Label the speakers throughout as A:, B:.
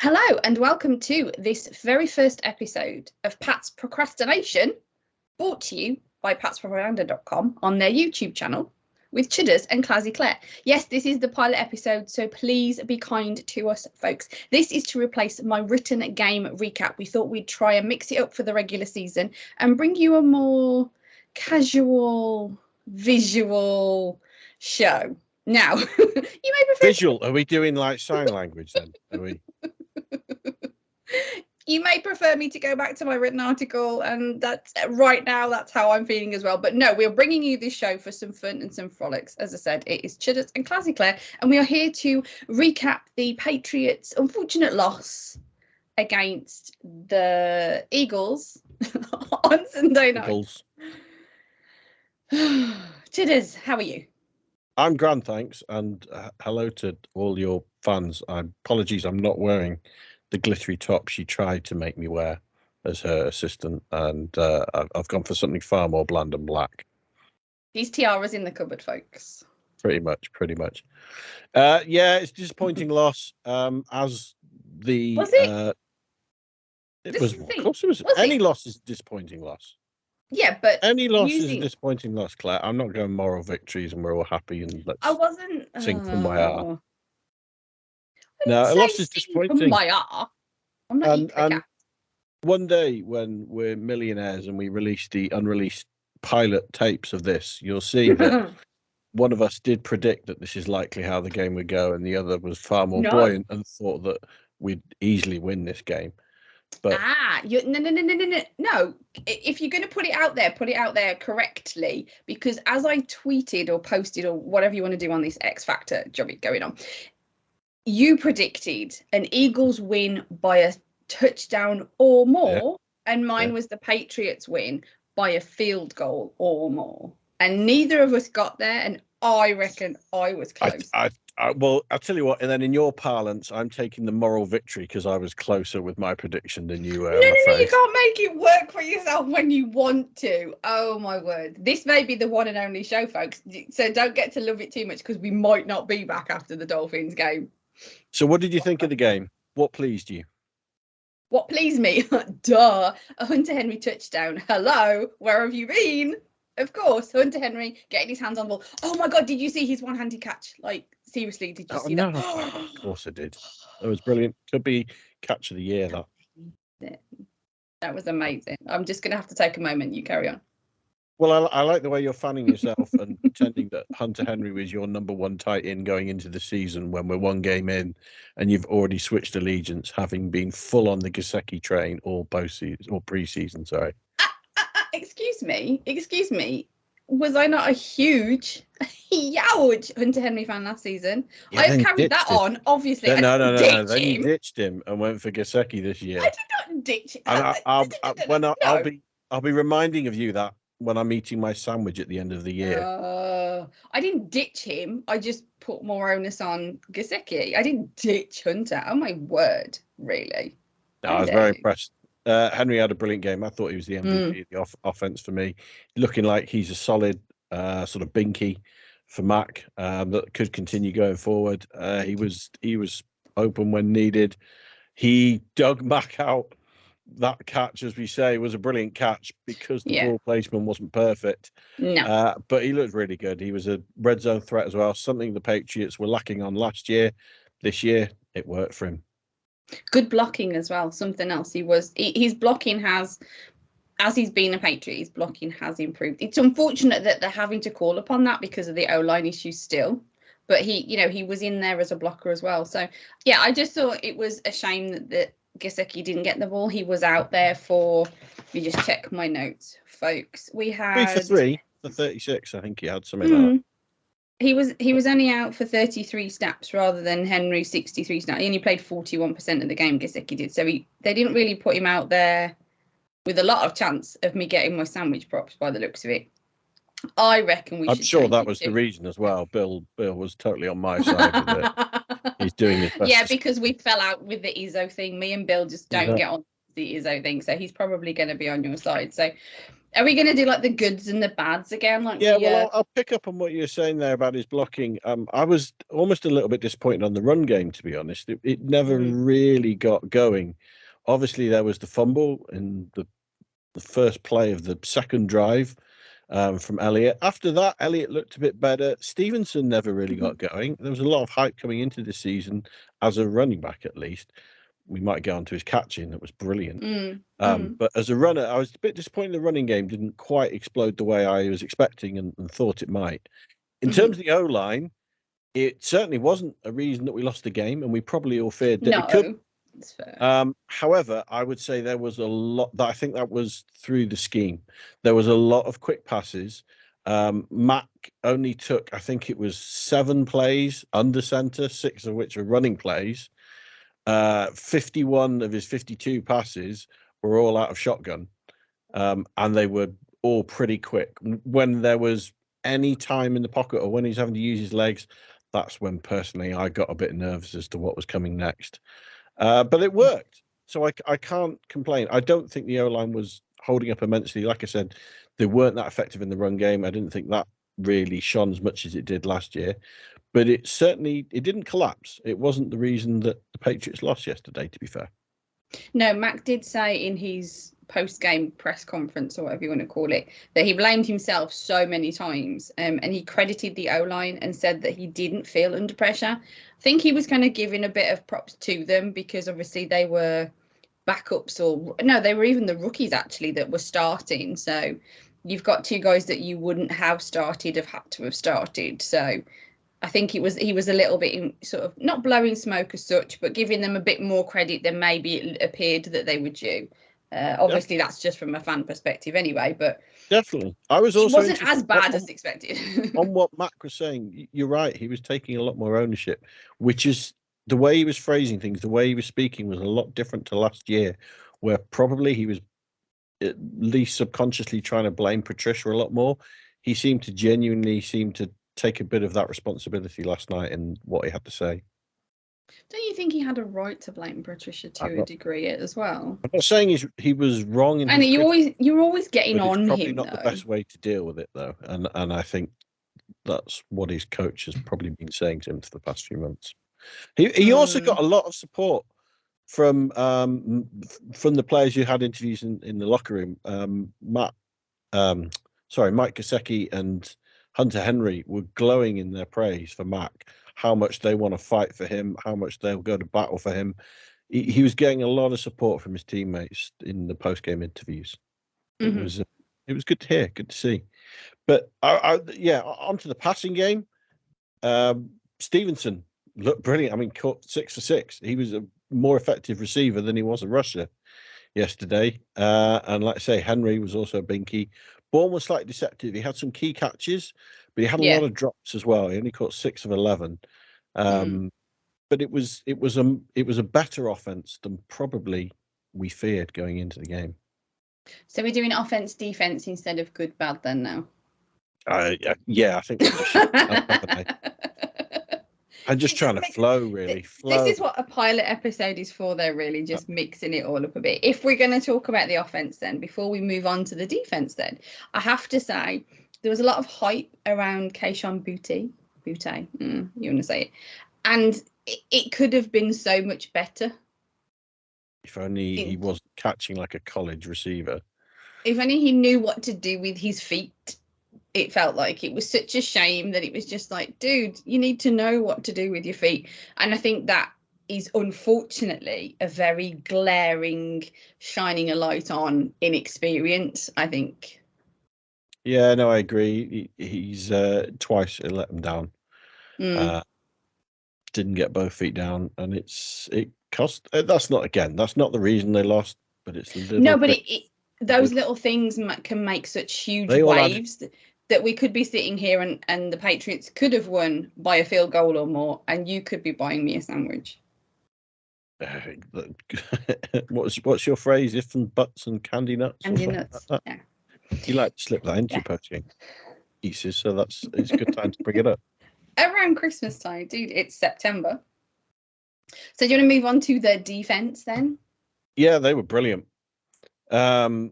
A: Hello and welcome to this very first episode of Pat's Procrastination, brought to you by patspropaganda.com on their YouTube channel with Chudders and Clazzy Clare. Yes, this is the pilot episode, so please be kind to us, folks. This is to replace my written game recap. We thought we'd try and mix it up for the regular season and bring you a more casual, visual show. Now, you may prefer
B: visual. Are we doing like sign language then? Are we?
A: You may prefer me to go back to my written article, and that's right now, that's how I'm feeling as well. But no, we're bringing you this show for some fun and some frolics. As I said, it is Chudders and Clazzy Clare, and we are here to recap the Patriots' unfortunate loss against the Eagles on Sunday night.
B: Eagles.
A: Chudders, how are you?
B: I'm grand, thanks, and hello to all your fans. Apologies, I'm not wearing the glittery top she tried to make me wear as her assistant, and I've gone for something far more bland and black.
A: These tiaras in the cupboard, folks.
B: Pretty much. Yeah, it's a disappointing loss. As the
A: was it?
B: It was. Of course, it was. Any loss is a disappointing loss.
A: Yeah, but
B: any loss is a disappointing loss, Claire. I'm not going moral victories and we're all happy and let's sing from my heart. No, a loss is disappointing.
A: From my heart. I'm not
B: and one day when we're millionaires and we release the unreleased pilot tapes of this, you'll see that one of us did predict that this is likely how the game would go, and the other was far more buoyant and thought that we'd easily win this game. But
A: no. If you're going to put it out there correctly, because as I tweeted or posted or whatever you want to do on this X Factor job going on, you predicted an Eagles win by a touchdown or more, and mine was the Patriots win by a field goal or more, and neither of us got there, and I reckon I was close.
B: Well, I'll tell you what, and then in your parlance, I'm taking the moral victory because I was closer with my prediction than you were.
A: No, you can't make it work for yourself when you want to. Oh, my word. This may be the one and only show, folks, so don't get to love it too much because we might not be back after the Dolphins game.
B: So what did you think of the game? What pleased you?
A: What pleased me? Duh. A Hunter Henry touchdown. Hello, where have you been? Of course, Hunter Henry getting his hands on the ball. Oh my God, did you see his one-handed catch? Like, seriously, did you see that?
B: Of course I did. It was brilliant. Could be catch of the year,
A: that was amazing. I'm just going to have to take a moment. You carry on.
B: Well, I like the way you're fanning yourself and pretending that Hunter Henry was your number one tight end going into the season when we're one game in and you've already switched allegiance, having been full on the Gesicki train all postseason or pre-season, sorry.
A: Excuse me. Was I not a huge Hunter Henry fan last season?
B: Yeah,
A: I've carried that on, obviously.
B: No. Then you ditched him and went for Gesicki this year.
A: I did not ditch him.
B: I'll be reminding of you that when I'm eating my sandwich at the end of the year.
A: I didn't ditch him. I just put more onus on Gesicki. I didn't ditch Hunter. Oh my word, really?
B: No, I was very impressed. Henry had a brilliant game. I thought he was the MVP of the offense for me, looking like he's a solid sort of binky for Mac that could continue going forward. He was open when needed. He dug Mac out. That catch, as we say, was a brilliant catch because the ball placement wasn't perfect.
A: No.
B: But he looked really good. He was a red zone threat as well, something the Patriots were lacking on last year. This year, it worked for him.
A: Good blocking as well. Something else. His blocking has, as he's been a Patriot, his blocking has improved. It's unfortunate that they're having to call upon that because of the O-line issues still. But he was in there as a blocker as well. So, yeah, I just thought it was a shame that Gesicki didn't get the ball. He was out there for, let me just check my notes, folks. We had
B: 3 for 3 for 36. I think he had something like that.
A: He was only out for 33 snaps rather than Henry 63 snaps. He only played 41% of the game, Gesicki did. So they didn't really put him out there with a lot of chance of me getting my sandwich props by the looks of it. I reckon I'm
B: sure that was the reason as well. Bill was totally on my side of it. He's doing his best.
A: Yeah, because we fell out with the Izzo thing. Me and Bill just don't get on the Izzo thing. So he's probably going to be on your side. So Are we going to do like the goods and the bads again? Like
B: Yeah, well, I'll pick up on what you were saying there about his blocking. I was almost a little bit disappointed on the run game, to be honest. It never really got going. Obviously, there was the fumble in the first play of the second drive from Elliott. After that, Elliott looked a bit better. Stevenson never really got going. There was a lot of hype coming into the season as a running back, at least. We might get on to his catching. That was brilliant. But as a runner, I was a bit disappointed the running game didn't quite explode the way I was expecting and thought it might. In terms of the O-line, it certainly wasn't a reason that we lost the game, and we probably all feared that it could.
A: That's fair.
B: However, I would say there was a lot that I think that was through the scheme. There was a lot of quick passes. Mac only took, I think it was 7 plays under center, 6 of which are running plays. 51 of his 52 passes were all out of shotgun, and they were all pretty quick. When there was any time in the pocket or when he's having to use his legs, that's when personally I got a bit nervous as to what was coming next. But it worked, so I can't complain. I don't think the O-line was holding up immensely. Like I said, they weren't that effective in the run game. I didn't think that really shone as much as it did last year. But it didn't collapse. It wasn't the reason that the Patriots lost yesterday, to be fair.
A: No, Mac did say in his post-game press conference, or whatever you want to call it, that he blamed himself so many times, and he credited the O-line and said that he didn't feel under pressure. I think he was kind of giving a bit of props to them because obviously they were backups, or no, they were even the rookies actually that were starting. So you've got 2 guys that you wouldn't have started, have had to have started. So I think he was a little bit sort of not blowing smoke as such, but giving them a bit more credit than maybe it appeared that they were due. Obviously, that's just from a fan perspective anyway, but
B: definitely. I was also
A: it wasn't as bad as expected.
B: On what Mac was saying, you're right. He was taking a lot more ownership, which is the way he was phrasing things, the way he was speaking was a lot different to last year, where probably he was at least subconsciously trying to blame Patricia a lot more. He seemed to genuinely take a bit of that responsibility last night in what he had to say.
A: Don't you think he had a right to blame Patricia to a degree as well?
B: I'm not saying he was wrong in
A: and
B: his
A: you're always getting
B: but
A: on
B: it's probably
A: him
B: not
A: though.
B: the best way to deal with it though, and I think that's what his coach has probably been saying to him for the past few months. He also got a lot of support from the players who had interviews in the locker room. Mike Gesicki and Hunter Henry were glowing in their praise for Mac, how much they want to fight for him, how much they'll go to battle for him. He was getting a lot of support from his teammates in the post-game interviews. It was good to hear, good to see. But onto the passing game. Stevenson looked brilliant. I mean, caught 6 for 6. He was a more effective receiver than he was a rusher yesterday. And like I say, Henry was also a binky. Bourne was slightly deceptive. He had some key catches, but he had a lot of drops as well. He only caught 6 of 11. But it was a better offense than probably we feared going into the game.
A: So we're doing offense, defense instead of good, bad then now.
B: Yeah, I think we just should. I'm just trying to flow, really.
A: This is what a pilot episode is for. They're really just mixing it all up a bit. If we're going to talk about the offense then, before we move on to the defense then, I have to say there was a lot of hype around Kayshon Boutte, you want to say it, and it could have been so much better.
B: If only he wasn't catching like a college receiver.
A: If only he knew what to do with his feet. It felt like it was such a shame that it was just like, dude, you need to know what to do with your feet. And I think that is unfortunately a very glaring, shining a light on inexperience, I think.
B: Yeah, no, I agree. He's twice let him down. Didn't get both feet down, and it cost. That's not the reason they lost, but it's
A: those little things can make such huge waves that we could be sitting here and the Patriots could have won by a field goal or more, and you could be buying me a sandwich.
B: What's your phrase? If and buts and candy nuts.
A: Candy nuts. Like
B: yeah. You like to slip that into your poaching pieces, so it's a good time to bring it up.
A: Around Christmas time, dude. It's September. So do you want to move on to the defense then?
B: Yeah, they were brilliant. All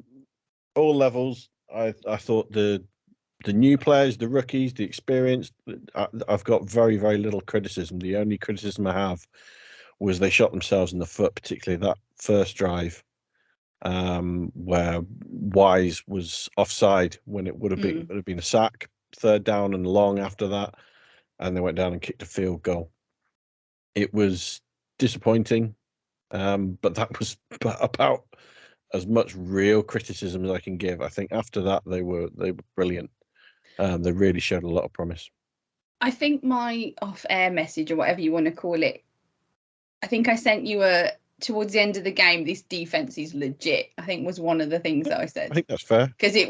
B: levels. I thought the new players, the rookies, the experience, I've got very, very little criticism. The only criticism I have was they shot themselves in the foot, particularly that first drive, where Wise was offside when it would have been a sack, third down and long after that, and they went down and kicked a field goal. It was disappointing, but that was about as much real criticism as I can give. I think after that they were brilliant. They really showed a lot of promise.
A: I think my off-air message, or whatever you want to call it, I think I sent you towards the end of the game, this defense is legit, I think was one of the things that I said.
B: I think that's fair.
A: Because it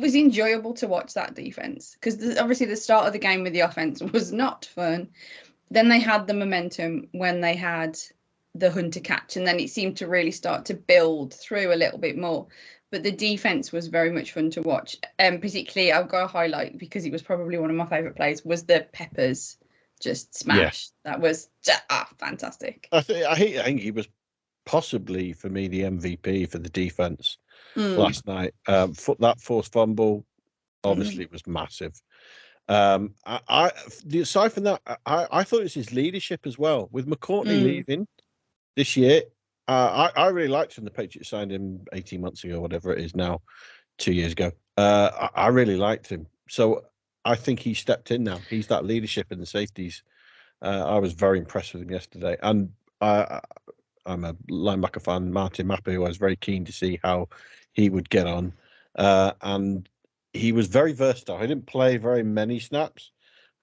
A: was enjoyable to watch that defense, because obviously the start of the game with the offense was not fun. Then they had the momentum when they had the Hunter catch, and then it seemed to really start to build through a little bit more. But the defense was very much fun to watch. Particularly, I've got a highlight, because it was probably one of my favourite plays, was the Peppers just smash. Yeah. That was fantastic.
B: I think he was possibly, for me, the MVP for the defense last night. That forced fumble obviously was massive. Aside from that, I thought it was his leadership as well. With McCourtney leaving this year, I really liked him. The Patriots signed him 18 months ago, whatever it is now, 2 years ago. I really liked him. So I think he stepped in now. He's that leadership in the safeties. I was very impressed with him yesterday. And I'm a linebacker fan, Martin Mappy, who I was very keen to see how he would get on. And he was very versatile. He didn't play very many snaps,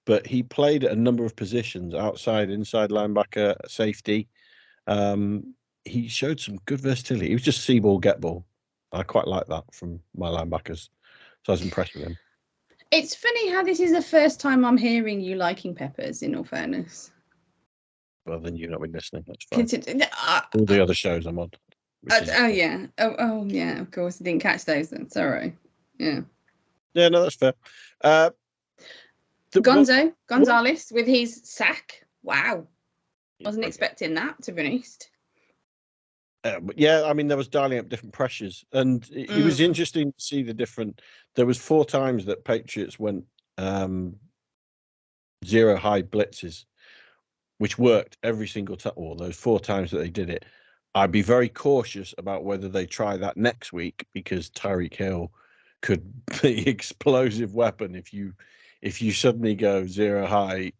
B: but he played at a number of positions: outside, inside linebacker, safety. He showed some good versatility. He was just see ball, get ball. I quite like that from my linebackers. So I was impressed with him.
A: It's funny how this is the first time I'm hearing you liking Peppers, in all fairness.
B: Well, then you've not been listening. That's fine. All the other shows I'm on.
A: Yeah. Oh, yeah, of course. I didn't catch those then. Sorry. Yeah.
B: Yeah, no, that's fair.
A: Gonzalez with his sack. Wow. Wasn't expecting that, to be honest.
B: Yeah, I mean, there was dialing up different pressures, and it was interesting to see the different. There was 4 times that Patriots went zero high blitzes, which worked every single time. Or those 4 times that they did it, I'd be very cautious about whether they try that next week, because Tyreek Hill could be an explosive weapon. If you suddenly go zero high,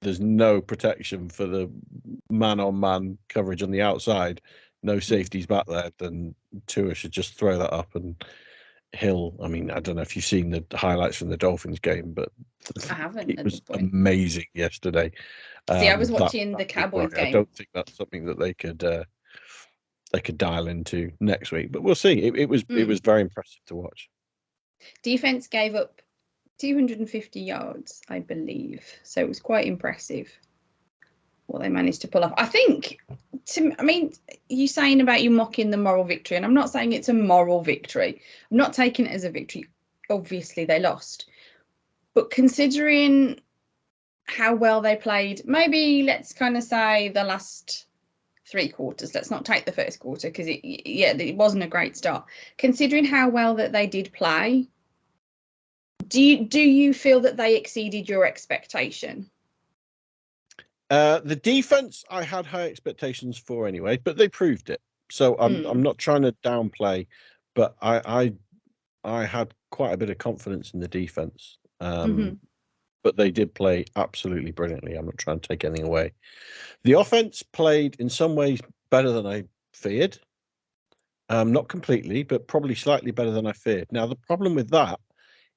B: there's no protection for the man-on-man coverage on the outside. No safeties back there, then Tua should just throw that up. And Hill, I mean, I don't know if you've seen the highlights from the Dolphins game, but
A: I haven't.
B: It was amazing yesterday.
A: See, I was watching the Cowboys game.
B: I don't think that's something that they could dial into next week, but we'll see. It was very impressive to watch.
A: Defense gave up 250 yards, I believe, so it was quite impressive what they managed to pull off. I think, you saying about you mocking the moral victory, and I'm not saying it's a moral victory. I'm not taking it as a victory. Obviously, they lost. But considering how well they played, maybe let's kind of say the last 3 quarters. Let's not take the first quarter, because it wasn't a great start. Considering how well that they did play, do you feel that they exceeded your expectation?
B: The defense, I had high expectations for anyway, but they proved it. So I'm not trying to downplay, but I had quite a bit of confidence in the defense. But they did play absolutely brilliantly. I'm not trying to take anything away. The offense played in some ways better than I feared. Not completely, but probably slightly better than I feared. Now, the problem with that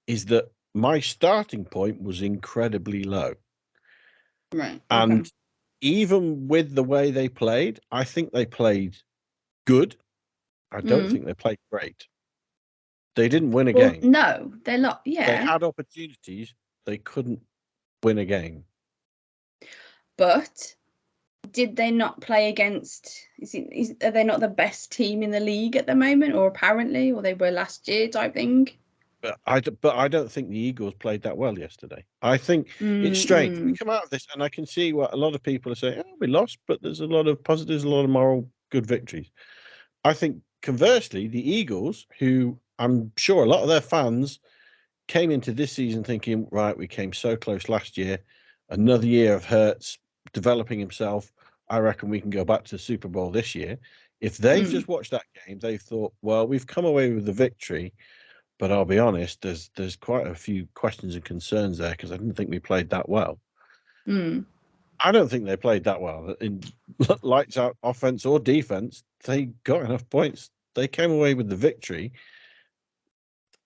B: is that my starting point was incredibly low.
A: Right.
B: And even with the way they played, I think they played good. I don't think they played great. They didn't win a game.
A: No, they're not. Yeah.
B: They had opportunities. They couldn't win a game.
A: But did they not play against? Are they not the best team in the league at the moment, or apparently, or they were last year type thing?
B: But I don't think the Eagles played that well yesterday. I think it's strange. We come out of this, and I can see what a lot of people are saying. Oh, we lost, but there's a lot of positives, a lot of moral good victories. I think conversely, the Eagles, who I'm sure a lot of their fans came into this season thinking, right, we came so close last year, another year of Hurts developing himself. I reckon we can go back to the Super Bowl this year. If they've just watched that game, they've thought, well, we've come away with the victory, but I'll be honest, there's quite a few questions and concerns there because I didn't think we played that well. I don't think they played that well in lights out offense or defense. They got enough points. They came away with the victory.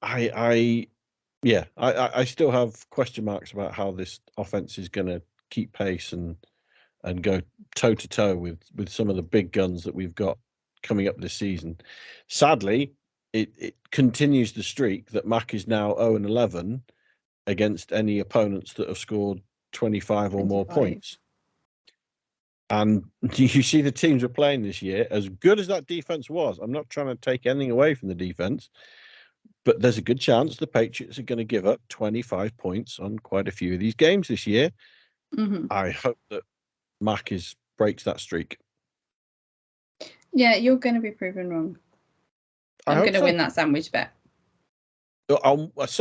B: I still have question marks about how this offense is going to keep pace and go toe to toe with some of the big guns that we've got coming up this season. Sadly, it continues the streak that Mac is now 0-11 against any opponents that have scored 25 or more points. And you see the teams we're playing this year, as good as that defense was, I'm not trying to take anything away from the defense, but there's a good chance the Patriots are going to give up 25 points on quite a few of these games this year. I hope that Mac breaks that streak.
A: Yeah, you're going to be proven wrong. I'm going to win that sandwich bet.
B: So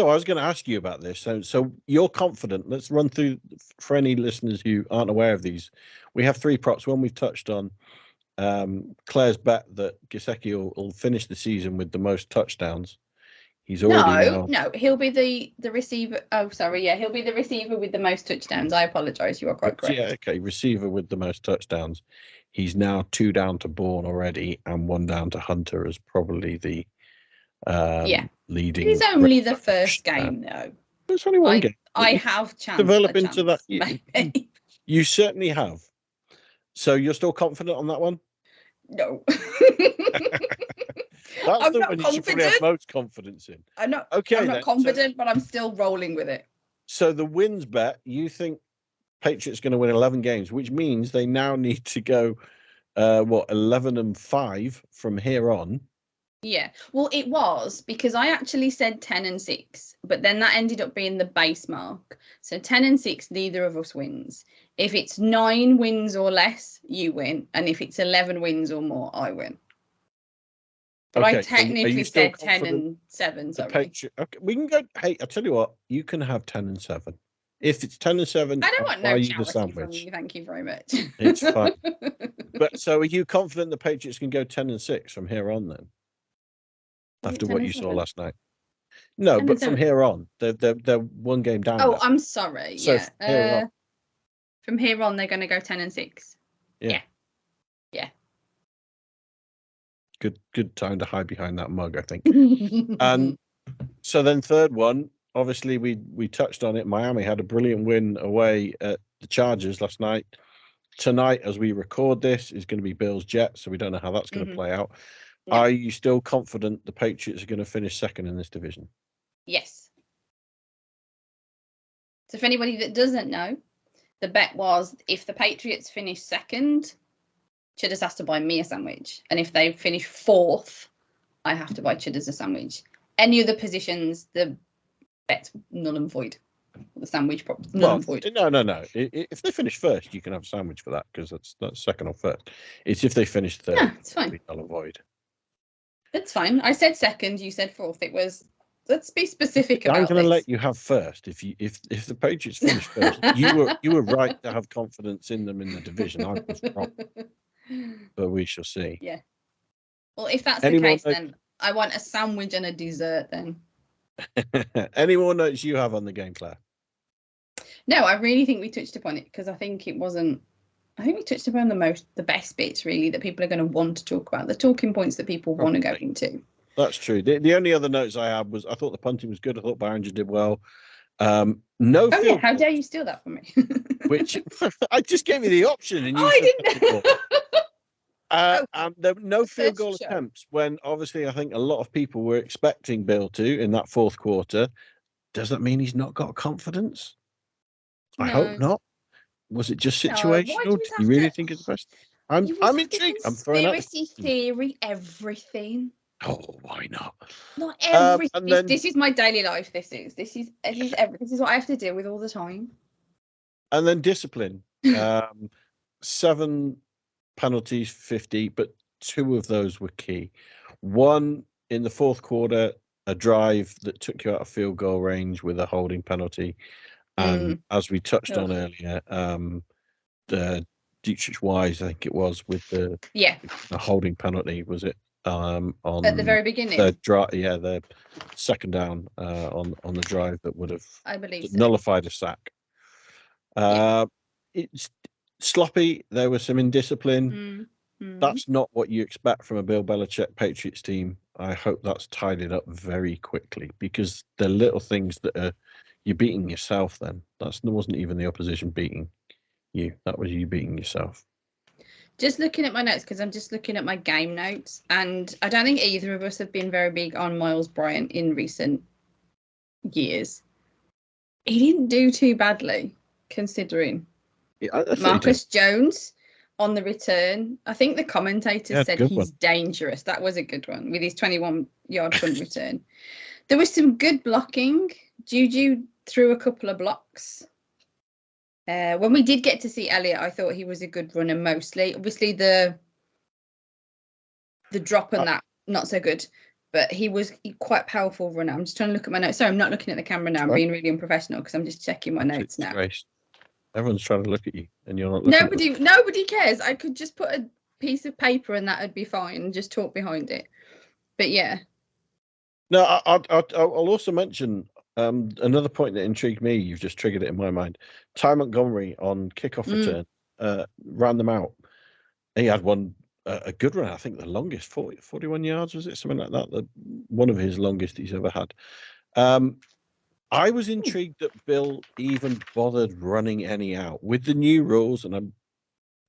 B: I was going to ask you about this. So you're confident. Let's run through for any listeners who aren't aware of these. We have 3 props. One we've touched on. Claire's bet that Gesicki will finish the season with the most touchdowns. He's already
A: No, he'll be the receiver. Oh, sorry, yeah, he'll be the receiver with the most touchdowns. I apologise, you are quite correct.
B: Yeah, okay, receiver with the most touchdowns. He's now 2 down to Bourne already, and 1 down to Hunter as probably the leading.
A: He's only the first game though.
B: It's only one game.
A: I have chance.
B: Develop into that. You certainly have. So you're still confident on that one?
A: No.
B: That's the one you should probably have most confidence in.
A: I'm not confident, but I'm still rolling with it.
B: So the wins bet, you think Patriots going to win 11 games, which means they now need to go 11-5 from here on.
A: Yeah, well, it was because I actually said 10-6, but then that ended up being the base mark. So 10-6, neither of us wins. If it's 9 wins or less, you win, and if it's 11 wins or more, I win. But I technically said 10-7. Sorry.
B: Okay, we can go. Hey, I tell you what, you can have 10-7. If it's 10-7,
A: I don't want no charity from you. Thank you very much.
B: It's fine. But so, are you confident the Patriots can go 10-6 from here on then? After what you saw last night? No, but from here on, they're 1 game down.
A: Oh, I'm sorry. So yeah. From here on, they're going to go 10-6. Yeah.
B: Good time to hide behind that mug, I think. And so then third one, obviously we touched on it. Miami had a brilliant win away at the Chargers last night. Tonight, as we record this, is going to be Bills Jets, so we don't know how that's going to play out. No. Are you still confident the Patriots are going to finish second in this division?
A: Yes. So for anybody that doesn't know, the bet was if the Patriots finish second, Chudders has to buy me a sandwich. And if they finish 4th, I have to buy Chudders a sandwich. Any other positions, the bet's null and void. The sandwich null and void.
B: No. If they finish first, you can have a sandwich for that because that's second or first. It's if they finish third,
A: yeah, it's fine.
B: Null and void.
A: It's fine. I said second, you said 4th. It was. Let's be specific about this.
B: I'm going to let you have first. If the Patriots finish first, you were right to have confidence in them in the division. I was wrong. But we shall see.
A: Yeah. Well, if that's the case, then I want a sandwich and a dessert then.
B: Any more notes you have on the game, Claire?
A: No, I really think we touched upon it because I think it wasn't. I think we touched upon the best bits really that people are going to want to talk about, the talking points that people want to go into.
B: That's true. The only other notes I had was I thought the punting was good. I thought Barringer did well. No.
A: Oh yeah, how dare you steal that from me?
B: Which I just gave you the option, and you.
A: I didn't.
B: And there were no field goal attempts when obviously I think a lot of people were expecting Bill to in that 4th quarter. Does that mean he's not got confidence? No. I hope not. Was it just situational? Do you really think it's the best? I'm intrigued. I'm throwing out
A: conspiracy theory everything.
B: Oh, why not?
A: Not everything. This is my daily life. This is what I have to deal with all the time.
B: And then discipline. 7 penalties, 50, but 2 of those were key. One in the fourth quarter, a drive that took you out of field goal range with a holding penalty. And as we touched on earlier, the Dietrich Wise, I think it was, with the holding penalty, was it? On
A: at the very beginning,
B: the second down on the drive that would have,
A: I believe,
B: nullified a sack. It's sloppy. There was some indiscipline. That's not what you expect from a Bill Belichick Patriots team. I hope that's tidied up very quickly, because the little things that are, you're beating yourself then. That wasn't even the opposition beating you. That was you beating yourself.
A: Just looking at my notes, because I'm just looking at my game notes, and I don't think either of us have been very big on Miles Bryant in recent years. He didn't do too badly, considering. Marcus Jones on the return. I think the commentator said he's dangerous. That was a good one, with his 21-yard punt return. There was some good blocking. Juju threw a couple of blocks. When we did get to see Elliott, I thought he was a good runner mostly. Obviously, the drop and that, not so good. But he was quite powerful runner. I'm just trying to look at my notes. Sorry, I'm not looking at the camera now. I'm being really unprofessional because I'm just checking my notes now.
B: Everyone's trying to look at you, and you're not looking.
A: Nobody cares. I could just put a piece of paper and that would be fine, and just talk behind it. But yeah.
B: No, I'll also mention another point that intrigued me. You've just triggered it in my mind. Ty Montgomery on kickoff return ran them out. He had one a good run. I think the longest 41 yards, was it, something like that? One of his longest he's ever had. I was intrigued that Bill even bothered running any out with the new rules, and I'm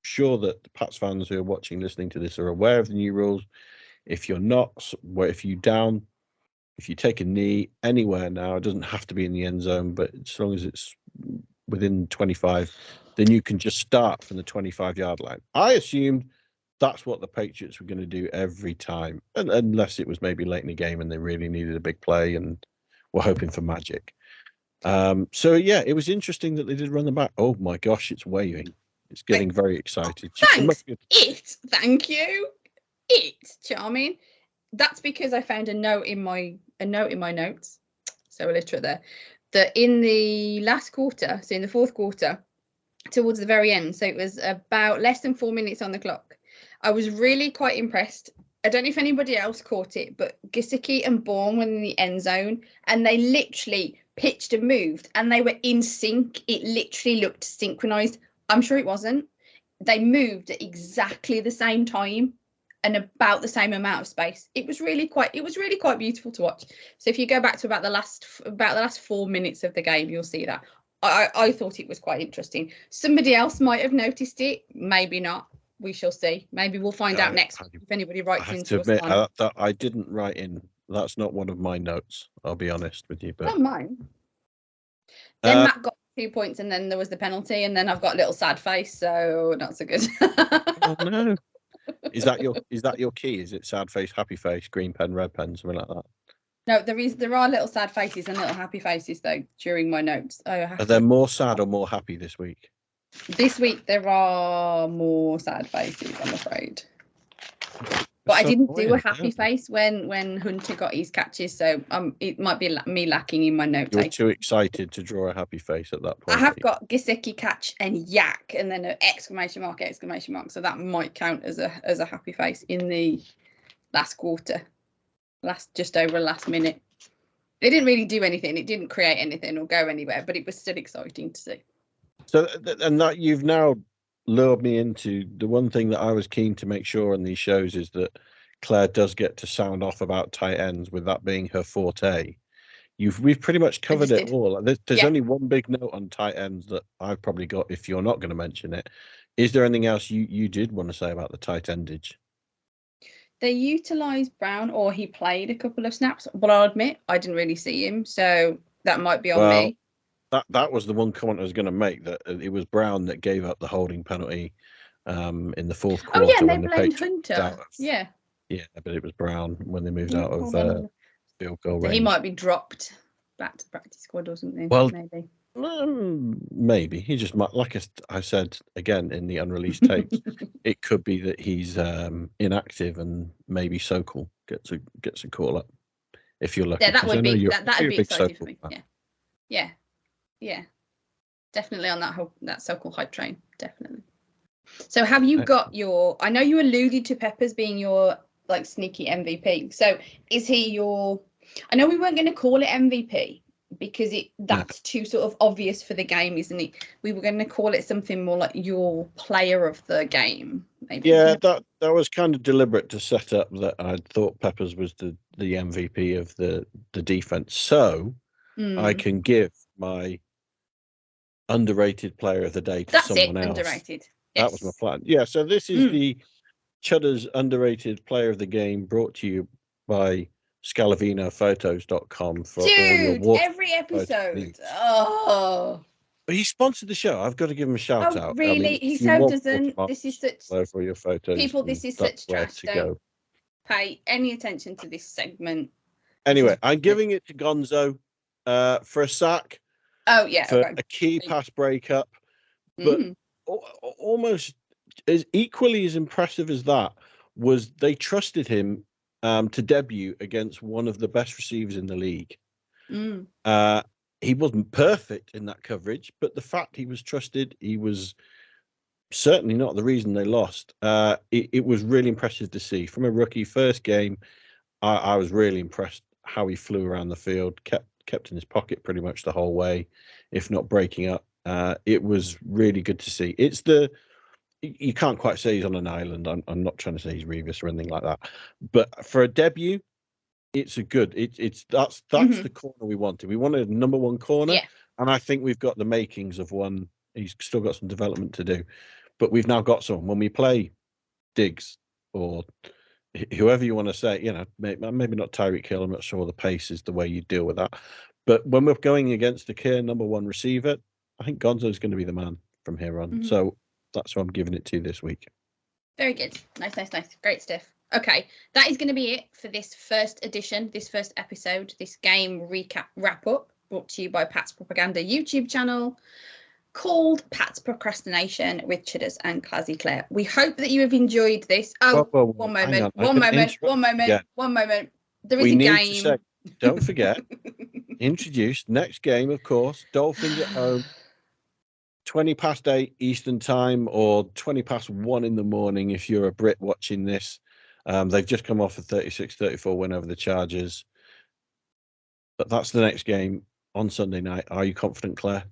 B: sure that the Pats fans who are watching, listening to this, are aware of the new rules. If you're not, if you take a knee anywhere now, it doesn't have to be in the end zone, but as long as it's within 25, then you can just start from the 25-yard line. I assumed that's what the Patriots were going to do every time, unless it was maybe late in the game and they really needed a big play and were hoping for magic. So yeah, it was interesting that they did run them back. Oh my gosh, it's waving. It's getting very excited.
A: Thank you. It's charming. That's because I found a note in my notes. So illiterate there. That in the last quarter, so in the fourth quarter, towards the very end, so it was about less than 4 minutes on the clock, I was really quite impressed. I don't know if anybody else caught it, but Gesicki and Bourne were in the end zone, and they literally pitched and moved, and they were in sync. It literally looked synchronized. I'm sure it wasn't. They moved at exactly the same time and about the same amount of space. It was really quite beautiful to watch. So if you go back to about the last 4 minutes of the game, you'll see that. I thought it was quite interesting. Somebody else might have noticed it, maybe not. We shall see. Maybe we'll find out next week if anybody writes into us.
B: That I didn't write in. That's not one of my notes, I'll be honest with you. But
A: not mine. Then Matt got 2 points, and then there was the penalty, and then I've got a little sad face, so not so good.
B: Oh no. Is that your key? Is it sad face, happy face, green pen, red pen, something like that?
A: No, there are little sad faces and little happy faces though during my notes.
B: Are there more sad or more happy this week?
A: This week there are more sad faces, I'm afraid. But I didn't do a happy face when Hunter got his catches, so it might be me lacking in my note taking.
B: You're too excited to draw a happy face at that point.
A: I have got Gesicki catch and yak, and then an exclamation mark. So that might count as a happy face in the last quarter, just over last minute. It didn't really do anything. It didn't create anything or go anywhere, but it was still exciting to see.
B: So, and that you've now lured me into the one thing that I was keen to make sure on these shows is that Claire does get to sound off about tight ends, with that being her forte. We've pretty much covered it all. There's only one big note on tight ends that I've probably got, if you're not going to mention it. Is there anything else you did want to say about the tight endage?
A: They utilised Brown, or he played a couple of snaps, but I'll admit I didn't really see him, so that might be on me.
B: That was the one comment I was going to make, that it was Brown that gave up the holding penalty in the fourth quarter.
A: Oh yeah, and they blamed Hunter. Yeah,
B: but it was Brown when they moved out of field goal range.
A: He might be dropped back to practice squad or something.
B: Well,
A: maybe
B: Maybe he just might, like I said again in the unreleased tapes, it could be that he's inactive and maybe Sokol gets a call up if you're lucky.
A: Yeah, that would be that'd be
B: a big
A: exciting for
B: Sokol
A: me.
B: fan.
A: Yeah. Definitely on that Sokol hype train. Definitely. So have you got your? I know you alluded to Peppers being your like sneaky MVP. So is he your? I know we weren't going to call it MVP because that's too sort of obvious for the game, isn't it? We were going to call it something more like your player of the game, maybe.
B: Yeah, that was kind of deliberate to set up that I thought Peppers was the MVP of the defense, so I can give my underrated player of the day to someone else.
A: Underrated.
B: That was my plan. Yeah, so this is the Chudders underrated player of the game, brought to you by scalavinophotos.com for all your water.
A: Every episode. Oh.
B: But he sponsored the show. I've got to give him a shout out.
A: Really?
B: I mean,
A: he so doesn't. This is such
B: for your photos.
A: People, this is such trash. Don't pay any attention to this segment.
B: Anyway, I'm giving it to Gonzo for a sack.
A: Oh yeah,
B: for a key pass breakup, but almost as equally as impressive as that was they trusted him to debut against one of the best receivers in the league. He wasn't perfect in that coverage, but the fact he was trusted, he was certainly not the reason they lost. It was really impressive to see from a rookie first game. I was really impressed how he flew around the field, kept in his pocket pretty much the whole way, if not breaking up. It was really good to see. You can't quite say he's on an island. I'm not trying to say he's Revis or anything like that, but for a debut, it's a good. That's the corner we wanted. We wanted a number one corner, and I think we've got the makings of one. He's still got some development to do, but we've now got some. When we play Diggs or whoever you want to say, maybe not Tyreek Hill. I'm not sure the pace is the way you deal with that. But when we're going against the clear number one receiver, I think Gonzo is going to be the man from here on. So that's who I'm giving it to this week.
A: Very good. Nice. Great stuff. Okay, that is going to be it for this first edition, this first episode, this game recap wrap up, brought to you by Pat's Propaganda YouTube channel, called Pat's Procrastination with Chudders and Clazzy Clare. We hope that you have enjoyed this. One moment. There is a game.
B: Don't forget, introduce next game, of course, Dolphins at home, 8:20 Eastern time, or 1:20 in the morning if you're a Brit watching this. They've just come off a 36-34 win over the Chargers. But that's the next game on Sunday night. Are you confident, Claire?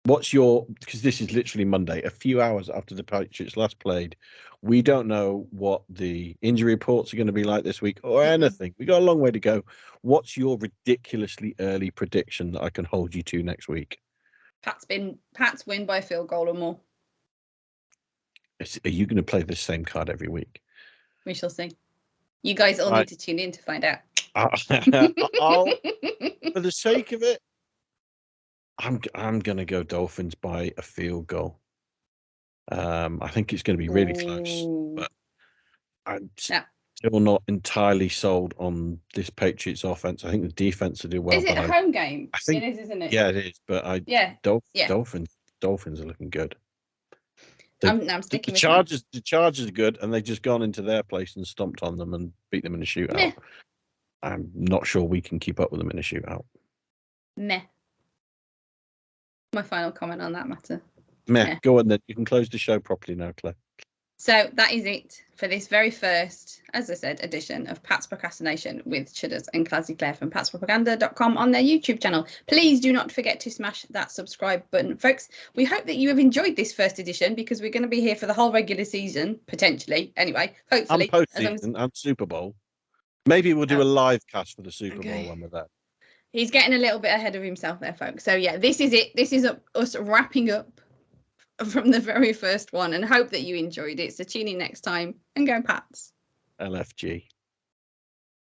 B: Because this is literally Monday, a few hours after the Patriots last played. We don't know what the injury reports are going to be like this week or anything. We got a long way to go. What's your ridiculously early prediction that I can hold you to next week?
A: Pats win by a field goal or more.
B: Are you going to play this same card every week?
A: We shall see. You guys all need to tune in to find out.
B: For the sake of it, I'm going to go Dolphins by a field goal. I think it's going to be really close, but I'm still not entirely sold on this Patriots offense. I think the defense will do well.
A: Is it a home game?
B: I think
A: it is, isn't it?
B: Yeah, it is. But Dolphins are looking good.
A: I'm sticking with
B: Chargers. The Chargers are good, and they've just gone into their place and stomped on them and beat them in a shootout. Meh. I'm not sure we can keep up with them in a shootout.
A: Meh. My final comment on that matter.
B: Meh. Go on then. You can close the show properly now, Claire.
A: So that is it for this very first, as I said, edition of Pat's Procrastination with Chudders and Clazzy Clare from patspropaganda.com on their YouTube channel. Please do not forget to smash that subscribe button, folks. We hope that you have enjoyed this first edition because we're going to be here for the whole regular season, potentially. Anyway, hopefully.
B: And postseason and Super Bowl. Maybe we'll do a live cast for the Super Bowl when we're there. He's
A: getting a little bit ahead of himself there, folks. So yeah, this is it. This is us wrapping up from the very first one, and hope that you enjoyed it. So tune in next time and go Pats.
B: LFG.